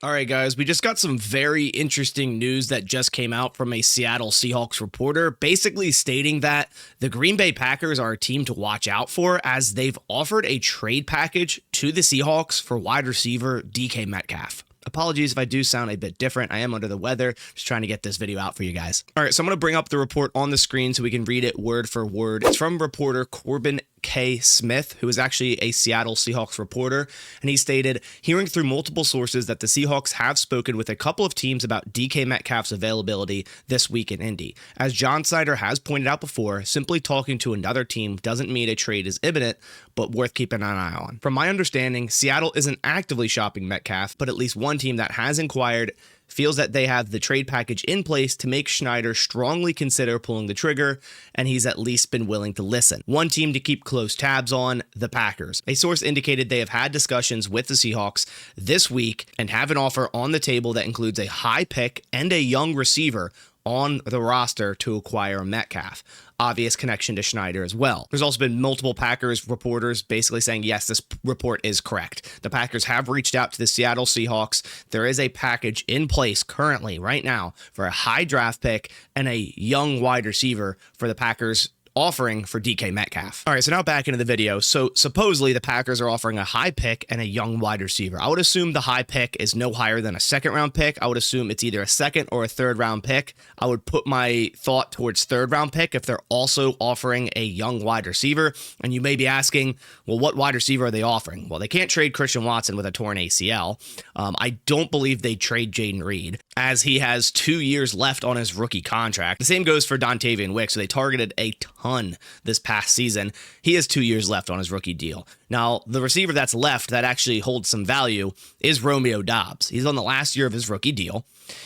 All right, guys, we just got some very interesting news that just came out from a Seattle Seahawks reporter, basically stating that the Green Bay Packers are a team to watch out for as they've offered a trade package to the Seahawks for wide receiver DK Metcalf. Apologies if I do sound a bit different. I am under the weather, just trying to get this video out for you guys. All right, so I'm going to bring up the report on the screen so we can read it word for word. It's from reporter Corbin K. Smith, who is actually a Seattle Seahawks reporter, and he stated, hearing through multiple sources that the Seahawks have spoken with a couple of teams about DK Metcalf's availability this week in Indy. As John Snyder has pointed out before, simply talking to another team doesn't mean a trade is imminent, but worth keeping an eye on. From my understanding, Seattle isn't actively shopping Metcalf, but at least one team that has inquired feels that they have the trade package in place to make Schneider strongly consider pulling the trigger, and he's at least been willing to listen. One team to keep close tabs on, the Packers. A source indicated they have had discussions with the Seahawks this week and have an offer on the table that includes a high pick and a young receiver on the roster to acquire Metcalf. Obvious connection to Schneider as well. There's also been multiple Packers reporters basically saying, yes, this report is correct. The Packers have reached out to the Seattle Seahawks. There is a package in place currently, right now, for a high draft pick and a young wide receiver for the Packers offering for DK Metcalf. All right, so now back into the video. So supposedly the Packers are offering a high pick and a young wide receiver. I would assume the high pick is no higher than a second round pick. I would assume it's either a second or a third round pick. I would put my thought towards third round pick if they're also offering a young wide receiver. And you may be asking, well, what wide receiver are they offering? Well, they can't trade Christian Watson with a torn ACL. I don't believe they trade Jaden Reed, as he has 2 years left on his rookie contract. The same goes for Dontavian Wicks, so they targeted a ton this past season. He has 2 years left on his rookie deal. Now, the receiver that's left that actually holds some value is Romeo Doubs. He's on the last year of his rookie deal.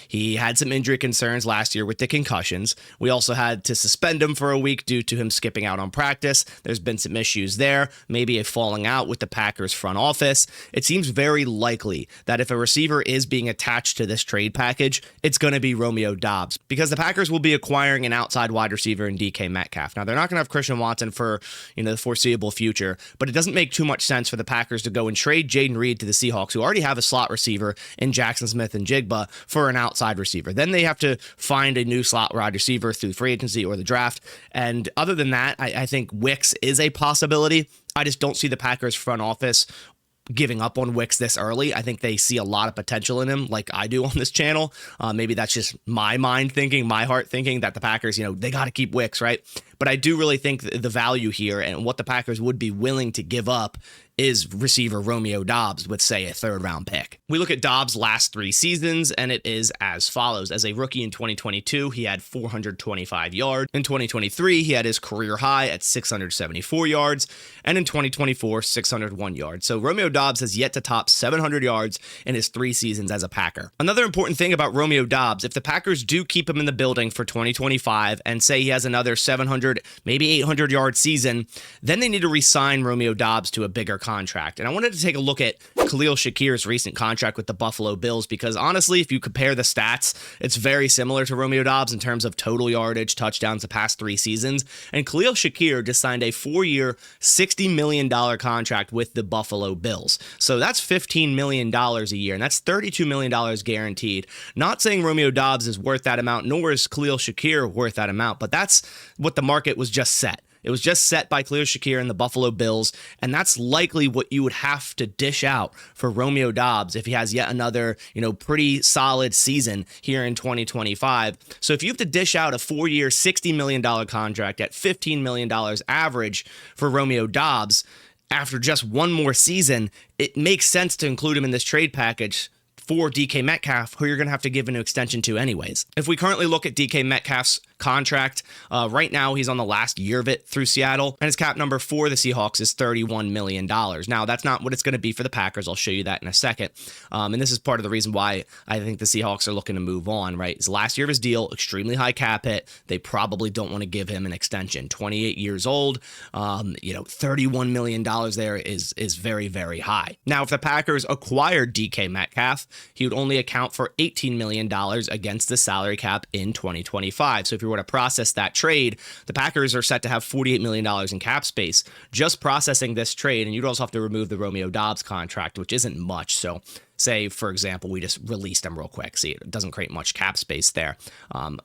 He had some injury concerns last year with the concussions. We also had to suspend him for a week due to him skipping out on practice. There's been some issues there, maybe a falling out with the Packers front office. It seems very likely that if a receiver is being attached to this trade package, it's going to be Romeo Doubs, because the Packers will be acquiring an outside wide receiver in DK Metcalf. Now, they're not going to have Christian Watson for, the foreseeable future, but it doesn't make too much sense for the Packers to go and trade Jaden Reed to the Seahawks, who already have a slot receiver in Jackson Smith and Jigba, for an outside receiver. Then they have to find a new slot wide receiver through free agency or the draft. And other than that, I think Wicks is a possibility. I just don't see the Packers front office giving up on Wicks this early. I think they see a lot of potential in him, like I do on this channel. Maybe that's just my mind thinking, my heart thinking that the Packers, they got to keep Wicks, right? But I do really think the value here and what the Packers would be willing to give up is receiver Romeo Doubs with, say, a third-round pick. We look at Doubs' last 3 seasons, and it is as follows. As a rookie in 2022, he had 425 yards. In 2023, he had his career high at 674 yards. And in 2024, 601 yards. So Romeo Doubs has yet to top 700 yards in his 3 seasons as a Packer. Another important thing about Romeo Doubs, if the Packers do keep him in the building for 2025 and say he has another 700, maybe 800-yard season, then they need to re-sign Romeo Doubs to a bigger contract. And I wanted to take a look at Khalil Shakir's recent contract with the Buffalo Bills, because honestly, if you compare the stats, it's very similar to Romeo Doubs in terms of total yardage, touchdowns the past 3 seasons. And Khalil Shakir just signed a 4-year, $60 million contract with the Buffalo Bills. So that's $15 million a year, and that's $32 million guaranteed. Not saying Romeo Doubs is worth that amount, nor is Khalil Shakir worth that amount, but that's what the market was just set. It was just set by Khalil Shakir and the Buffalo Bills, and that's likely what you would have to dish out for Romeo Doubs if he has yet another, pretty solid season here in 2025. So if you have to dish out a 4-year, $60 million contract at $15 million average for Romeo Doubs after just one more season, it makes sense to include him in this trade package for DK Metcalf, who you're going to have to give an extension to anyways. If we currently look at DK Metcalf's contract, right now he's on the last year of it through Seattle, and his cap number for the Seahawks is $31 million. Now, that's not what it's going to be for the Packers. I'll show you that in a second. And this is part of the reason why I think the Seahawks are looking to move on, right? His last year of his deal, extremely high cap hit. They probably don't want to give him an extension. 28 years old, $31 million there is very, very high. Now, if the Packers acquired DK Metcalf, he would only account for $18 million against the salary cap in 2025. So if you were to process that trade, the Packers are set to have $48 million in cap space just processing this trade, and you'd also have to remove the Romeo Doubs contract, which isn't much. So say, for example, we just released him real quick. See, it doesn't create much cap space there.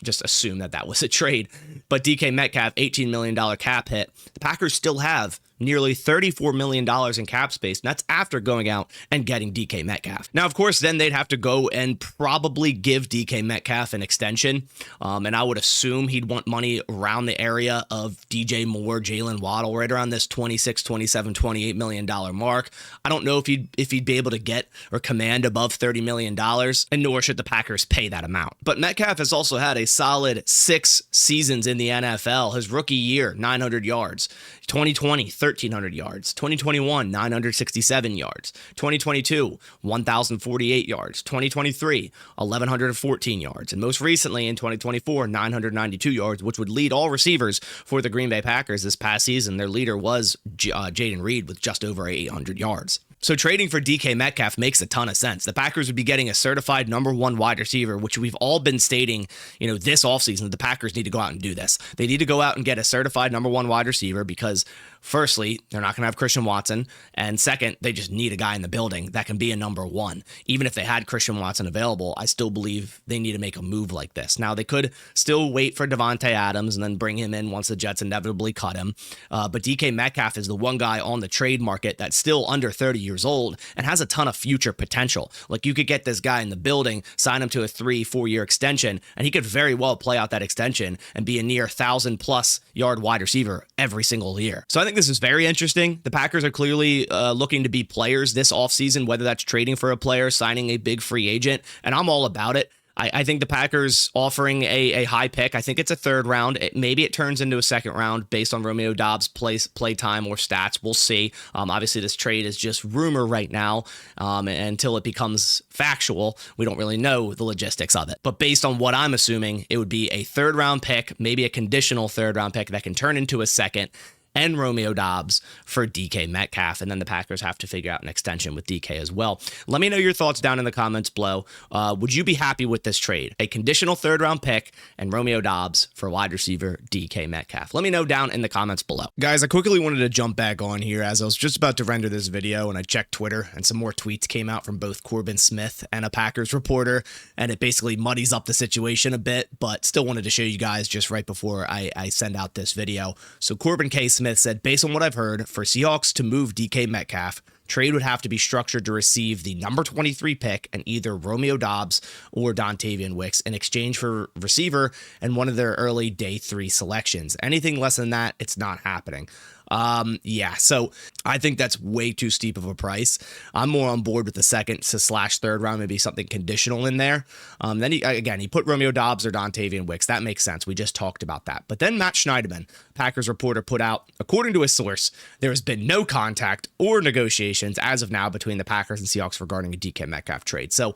Just assume that that was a trade. But DK Metcalf, $18 million cap hit. The Packers still have nearly $34 million in cap space, and that's after going out and getting DK Metcalf. Now, of course, then they'd have to go and probably give DK Metcalf an extension, and I would assume he'd want money around the area of DJ Moore, Jalen Waddle, right around this $26, $27, $28 million mark. I don't know if he'd be able to get or command above $30 million, and nor should the Packers pay that amount. But Metcalf has also had a solid 6 seasons in the NFL. His rookie year, 900 yards. 2020, 1,300 yards. 2021, 967 yards. 2022, 1,048 yards. 2023, 1,114 yards. And most recently in 2024, 992 yards, which would lead all receivers for the Green Bay Packers this past season. Their leader was Jaden Reed with just over 800 yards. So trading for DK Metcalf makes a ton of sense. The Packers would be getting a certified #1 wide receiver, which we've all been stating, this offseason, the Packers need to go out and do this. They need to go out and get a certified #1 wide receiver because, firstly, they're not going to have Christian Watson. And second, they just need a guy in the building that can be a #1. Even if they had Christian Watson available, I still believe they need to make a move like this. Now, they could still wait for Devontae Adams and then bring him in once the Jets inevitably cut him. But DK Metcalf is the one guy on the trade market that's still under 30 years old and has a ton of future potential. Like, you could get this guy in the building, sign him to a 3-4 year extension, and he could very well play out that extension and be a near 1,000+ yard wide receiver every single year. So I think this is very interesting. The Packers are clearly looking to be players this offseason, whether that's trading for a player, signing a big free agent, and I'm all about it. I think the Packers offering a high pick, I think it's a 3rd round. Maybe it turns into a 2nd round based on Romeo Doubs' play time or stats. We'll see. Obviously, this trade is just rumor right now. Until it becomes factual, we don't really know the logistics of it. But based on what I'm assuming, it would be a 3rd round pick, maybe a conditional 3rd round pick that can turn into a 2nd, and Romeo Doubs for DK Metcalf. And then the Packers have to figure out an extension with DK as well. Let me know your thoughts down in the comments below. Would you be happy with this trade? A conditional 3rd round pick and Romeo Doubs for wide receiver DK Metcalf. Let me know down in the comments below. Guys, I quickly wanted to jump back on here as I was just about to render this video and I checked Twitter and some more tweets came out from both Corbin Smith and a Packers reporter, and it basically muddies up the situation a bit, but still wanted to show you guys just right before I send out this video. So Corbin K. Smith said, based on what I've heard, for Seahawks to move DK Metcalf, trade would have to be structured to receive the number 23 pick and either Romeo Doubs or Dontavian Wicks in exchange for receiver and one of their early day 3 selections. Anything less than that, it's not happening. So I think that's way too steep of a price. I'm more on board with the 2nd to /3rd round, maybe something conditional in there. Then he put Romeo Doubs or Dontavian Wicks. That makes sense. We just talked about that. But then Matt Schneiderman, Packers reporter, put out, according to a source, there has been no contact or negotiations as of now between the Packers and Seahawks regarding a DK Metcalf trade. So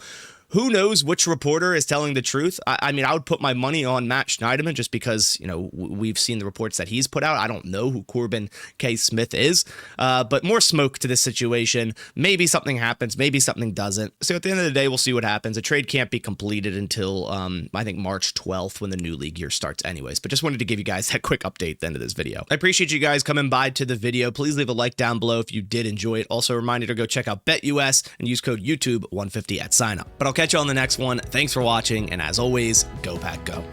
who knows which reporter is telling the truth? I mean, I would put my money on Matt Schneiderman just because, we've seen the reports that he's put out. I don't know who Corbin K. Smith is, but more smoke to this situation. Maybe something happens, maybe something doesn't. So at the end of the day, we'll see what happens. A trade can't be completed until, I think, March 12th when the new league year starts anyways. But just wanted to give you guys that quick update at the end of this video. I appreciate you guys coming by to the video. Please leave a like down below if you did enjoy it. Also, a reminder to go check out BetUS and use code YouTube150 at sign up. But I'll catch you on the next one. Thanks for watching, and as always, go Pack Go.